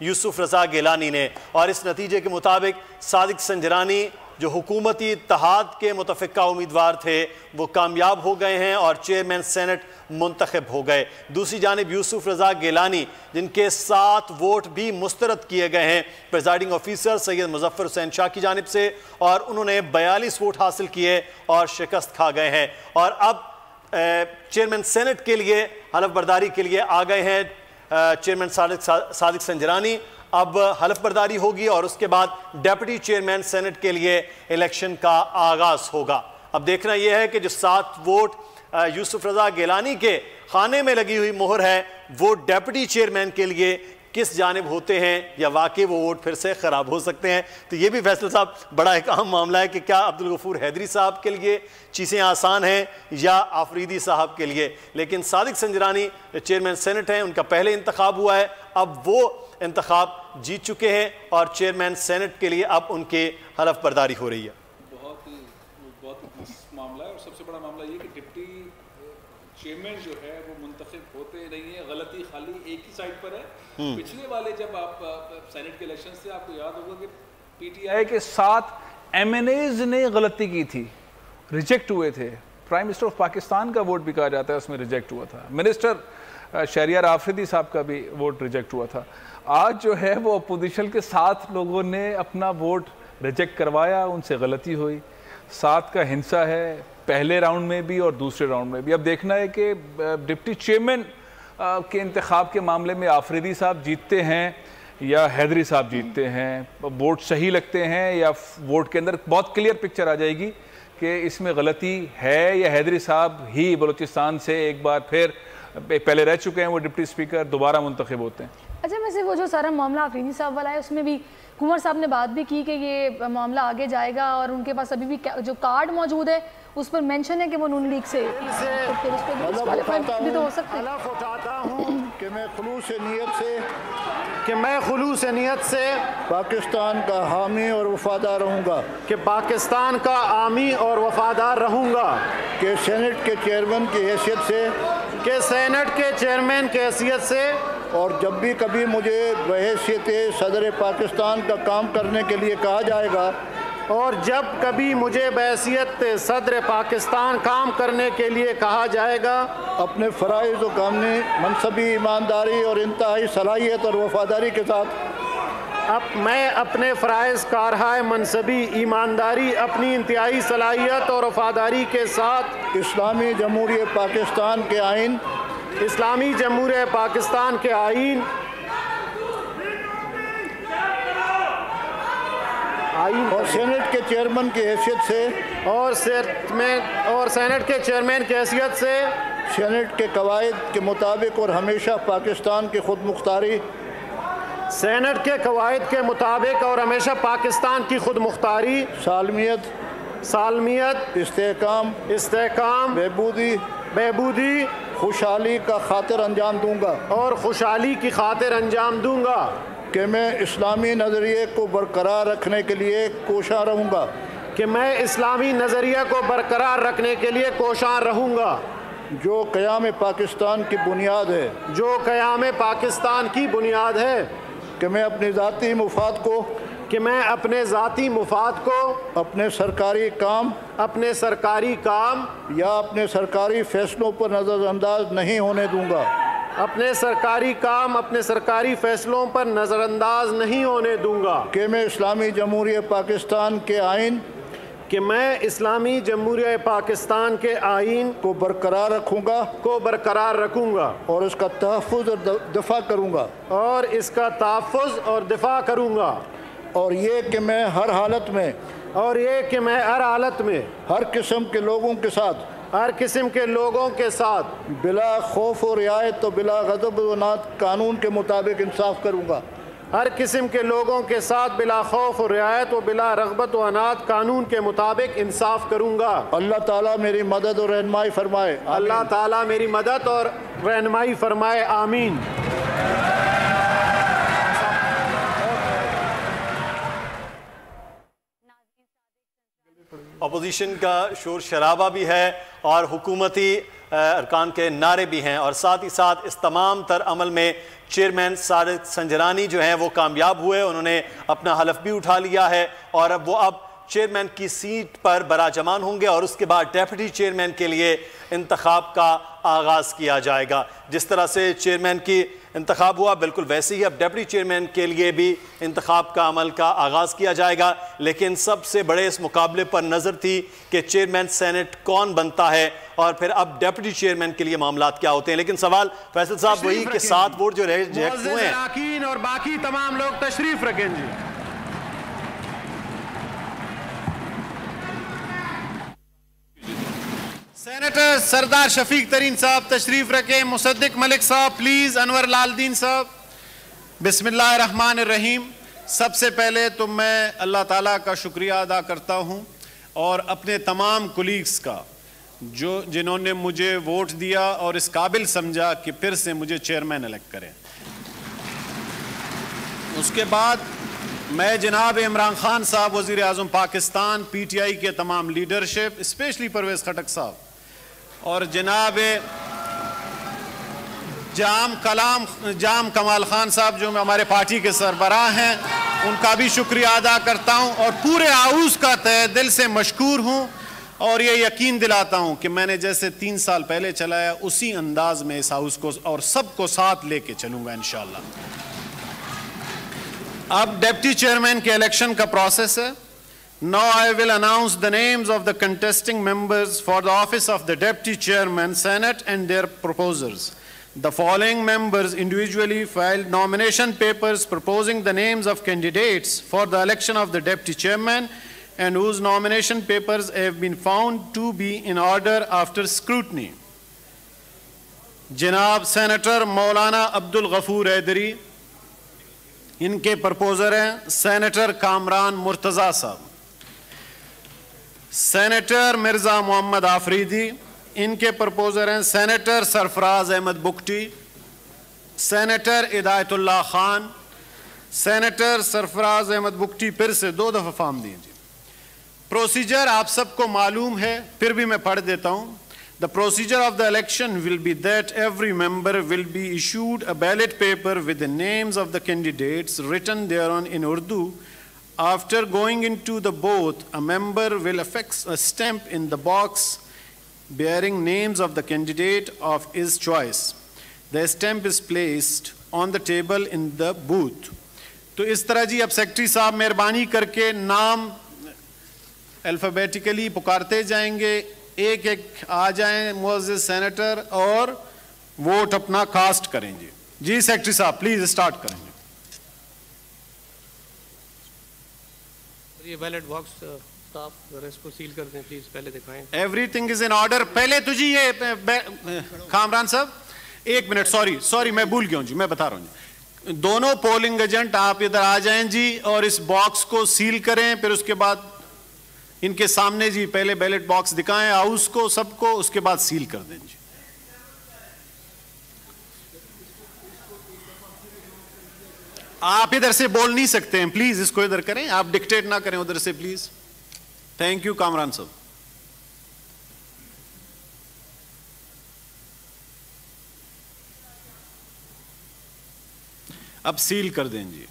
یوسف رضا گیلانی نے، اور اس نتیجے کے مطابق صادق سنجرانی جو حکومتی اتحاد کے متفقہ امیدوار تھے وہ کامیاب ہو گئے ہیں اور چیئرمین سینٹ منتخب ہو گئے۔ دوسری جانب یوسف رضا گیلانی جن کے 7 ووٹ بھی مسترد کیے گئے ہیں پریزائڈنگ آفیسر سید مظفر حسین شاہ کی جانب سے، اور انہوں نے 42 ووٹ حاصل کیے اور شکست کھا گئے ہیں، اور اب چیئرمین سینٹ کے لیے حلف برداری کے لیے آ گئے ہیں چیئرمین صادق سنجرانی۔ اب حلف برداری ہوگی اور اس کے بعد ڈیپٹی چیئرمین سینٹ کے لیے الیکشن کا آغاز ہوگا۔ اب دیکھنا یہ ہے کہ جو 7 ووٹ یوسف رضا گیلانی کے خانے میں لگی ہوئی مہر ہے وہ ڈیپٹی چیئرمین کے لیے کس جانب ہوتے ہیں، یا واقعی وہ ووٹ پھر سے خراب ہو سکتے ہیں۔ تو یہ بھی فیصل صاحب بڑا ایک اہم معاملہ ہے کہ کیا عبدالغفور حیدری صاحب کے لیے چیزیں آسان ہیں یا آفریدی صاحب کے لیے، لیکن صادق سنجرانی چیئرمین سینٹ ہیں، ان کا پہلے انتخاب ہوا ہے، اب وہ انتخاب جیت چکے ہیں اور چیئرمین سینٹ کے لیے اب ان کے حلف برداری ہو رہی ہے۔ بہت معاملہ ہے، اور سب سے بڑا معاملہ یہ کہ ڈپٹی چیئرمین جو ہے وہ منتخب ہوتے نہیں ہیں، غلطی خالی ایک ہی سائٹ پر ہے۔ پچھلے والے جب آپ سینٹ کے الیکشن سے آپ کو یاد ہوگا کہ پی ٹی آئی کے 7 ایم این ایز نے غلطی کی تھی، ریجیکٹ ہوئے تھے۔ پرائم منسٹر آف پاکستان کا ووٹ بھی کہا جاتا ہے اس میں ریجیکٹ ہوا تھا، منسٹر شہریار آفریدی صاحب کا بھی ووٹ ریجیکٹ ہوا تھا۔ آج جو ہے وہ اپوزیشن کے 7 لوگوں نے اپنا ووٹ ریجیکٹ کروایا، ان سے غلطی ہوئی، 7 کا ہنسا ہے پہلے راؤنڈ میں بھی اور دوسرے راؤنڈ میں بھی۔ اب دیکھنا ہے کہ ڈپٹی چیئرمین کے انتخاب کے معاملے میں آفریدی صاحب جیتتے ہیں یا حیدری صاحب جیتتے ہیں، ووٹ صحیح لگتے ہیں، یا ووٹ کے اندر بہت کلیئر پکچر آ جائے گی کہ اس میں غلطی ہے یا حیدری صاحب ہی بلوچستان سے ایک بار پھر پہلے رہ چکے ہیں وہ ڈپٹی اسپیکر دوبارہ منتخب ہوتے ہیں۔ اچھا، ویسے وہ جو سارا معاملہ آفریدی صاحب والا ہے اس میں بھی کنور صاحب نے بات بھی کی کہ یہ معاملہ آگے جائے گا، اور ان کے پاس ابھی بھی جو کارڈ موجود ہے اس پر مینشن ہے کہ وہ نون لیگ سے بھی تو ہو سکتے ہیں۔ حلف اٹھاتا ہوں کہ میں خلوص نیت سے پاکستان کا حامی اور وفادار رہوں گا، کہ پاکستان کا حامی اور وفادار رہوں گا، کہ سینٹ کے چیئرمین کی حیثیت سے، کہ سینٹ کے چیئرمین کی حیثیت سے، اور جب بھی کبھی مجھے بحیثیت صدر پاکستان کا کام کرنے کے لیے کہا جائے گا، اور جب کبھی مجھے بحیثیت صدر پاکستان کام کرنے کے لیے کہا جائے گا، اپنے فرائض و کامنے منصبی ایمانداری اور انتہائی صلاحیت اور وفاداری کے ساتھ میں اپنے فرائض کارہائے منصبی ایمانداری اپنی انتہائی صلاحیت اور وفاداری کے ساتھ اسلامی جمہوریہ پاکستان کے آئین اور سینٹ کے چیئرمین کی حیثیت سے اور سینٹ کے چیئرمین کی حیثیت سے سینٹ کے قواعد کے مطابق اور ہمیشہ پاکستان کی خود مختاری سینٹ کے قواعد کے مطابق اور ہمیشہ پاکستان کی خود مختاری سالمیت استحکام بہبودی خوشحالی کا خاطر انجام دوں گا، اور خوشحالی کی خاطر انجام دوں گا، کہ میں اسلامی نظریے کو برقرار رکھنے کے لیے کوشاں رہوں گا، کہ میں اسلامی نظریہ کو برقرار رکھنے کے لیے کوشاں رہوں گا، جو قیام پاکستان کی بنیاد ہے، کہ میں اپنے ذاتی مفاد کو اپنے سرکاری کام یا اپنے سرکاری فیصلوں پر نظر انداز نہیں ہونے دوں گا، اپنے سرکاری فیصلوں پر نظر انداز نہیں ہونے دوں گا، کہ میں اسلامی جمہوریہ پاکستان کے آئین کو برقرار رکھوں گا اور اس کا تحفظ اور دفاع کروں گا، اور یہ کہ میں ہر حالت میں ہر قسم کے لوگوں کے ساتھ بلا خوف و رعایت و بلا غضب و عناد قانون کے مطابق انصاف کروں گا، ہر قسم کے لوگوں کے ساتھ بلا خوف و رعایت و بلا رغبت و عناد قانون کے مطابق انصاف کروں گا۔ اللہ تعالیٰ میری مدد اور رہنمائی فرمائے، آمین۔ اپوزیشن کا شور شرابہ بھی ہے اور حکومتی ارکان کے نعرے بھی ہیں، اور ساتھ ہی ساتھ اس تمام تر عمل میں چیئرمین صادق سنجرانی جو ہیں وہ کامیاب ہوئے، انہوں نے اپنا حلف بھی اٹھا لیا ہے اور اب وہ چیئرمین کی سیٹ پر براجمان ہوں گے اور اس کے بعد ڈیپٹی چیئرمین کے لیے انتخاب کا آغاز کیا جائے گا۔ جس طرح سے چیئرمین کی انتخاب ہوا بالکل ویسے ہی اب ڈیپٹی چیئرمین کے لیے بھی انتخاب کا عمل کا آغاز کیا جائے گا، لیکن سب سے بڑے اس مقابلے پر نظر تھی کہ چیئرمین سینٹ کون بنتا ہے اور پھر اب ڈیپٹی چیئرمین کے لیے معاملات کیا ہوتے ہیں۔ لیکن سوال فیصل صاحب وہی کہ 7 ووٹ جو ریجیکٹ ہوئے ہیں، اراکین اور باقی تمام لوگ تشریف رکھیں جی۔ سینیٹر سردار شفیق ترین صاحب تشریف رکھیں، مصدق ملک صاحب پلیز، انور لال دین صاحب۔ بسم اللہ الرحمن الرحیم۔ سب سے پہلے تو میں اللہ تعالیٰ کا شکریہ ادا کرتا ہوں اور اپنے تمام کولیگز کا جنہوں نے مجھے ووٹ دیا اور اس قابل سمجھا کہ پھر سے مجھے چیئرمین الیکٹ کریں۔ اس کے بعد میں جناب عمران خان صاحب وزیر اعظم پاکستان، پی ٹی آئی کے تمام لیڈرشپ، اسپیشلی پرویز خٹک صاحب اور جناب جام کمال خان صاحب جو ہمارے پارٹی کے سربراہ ہیں، ان کا بھی شکریہ ادا کرتا ہوں اور پورے ہاؤس کا تہہ دل سے مشکور ہوں اور یہ یقین دلاتا ہوں کہ میں نے جیسے 3 سال پہلے چلایا اسی انداز میں اس ہاؤس کو اور سب کو ساتھ لے کے چلوں گا انشاءاللہ۔ اب ڈیپٹی چیئرمین کے الیکشن کا پروسیس ہے۔ Now I will announce the names of the contesting members for the office of the Deputy Chairman, Senate, and their proposers. The following members individually filed nomination papers proposing the names of candidates for the election of the Deputy Chairman and whose nomination papers have been found to be in order after scrutiny. جناب senator مولانا عبد الغفور حیدری، ان کے پرپوزر ہیں senator Kamran Murtaza صاحب۔ Senator Mirza Muhammad Afridi, ان کے پرپوزر ہیں senator سرفراز Ahmad Bugti, senator ہدایت اللہ Khan. Senator سرفراز احمد بگٹی پھر سے 2 دفعہ فارم دیے جی۔ پروسیجر آپ سب کو معلوم ہے، پھر بھی میں پڑھ دیتا ہوں۔ The procedure of the election will be that every member will be issued a ballot paper with the names of the candidates written thereon in Urdu. After going into the booth, a member will affix a stamp in the box bearing names of the candidate of his choice. The stamp is placed on the table in the booth. تو اس طرح جی اب secretary صاحب مہربانی کر کے نام alphabetically پکارتے جائیں گے، ایک ایک آ جائیں معزز سینیٹر اور ووٹ اپنا کاسٹ کریں گے۔ جی سیکٹری صاحب پلیز اسٹارٹ کریں گے۔ یہ بیلٹ باکس صاحب ذرا اس کو سیل کر دیں پلیز، پہلے دکھائیں۔ Every thing is in order. پہلے تو جی یہ کامران صاحب 1 منٹ، سوری میں بھول گیا ہوں جی، میں بتا رہا ہوں جی۔ دونوں پولنگ ایجنٹ آپ ادھر آ جائیں جی اور اس باکس کو سیل کریں، پھر اس کے بعد ان کے سامنے جی پہلے بیلٹ باکس دکھائیں ہاؤس کو سب کو، اس کے بعد سیل کر دیں جی۔ آپ ادھر سے بول نہیں سکتے ہیں، پلیز اس کو ادھر کریں، آپ ڈکٹیٹ نہ کریں ادھر سے پلیز۔ تھینک یو کامران صاحب۔ اب سیل کر دیں جی۔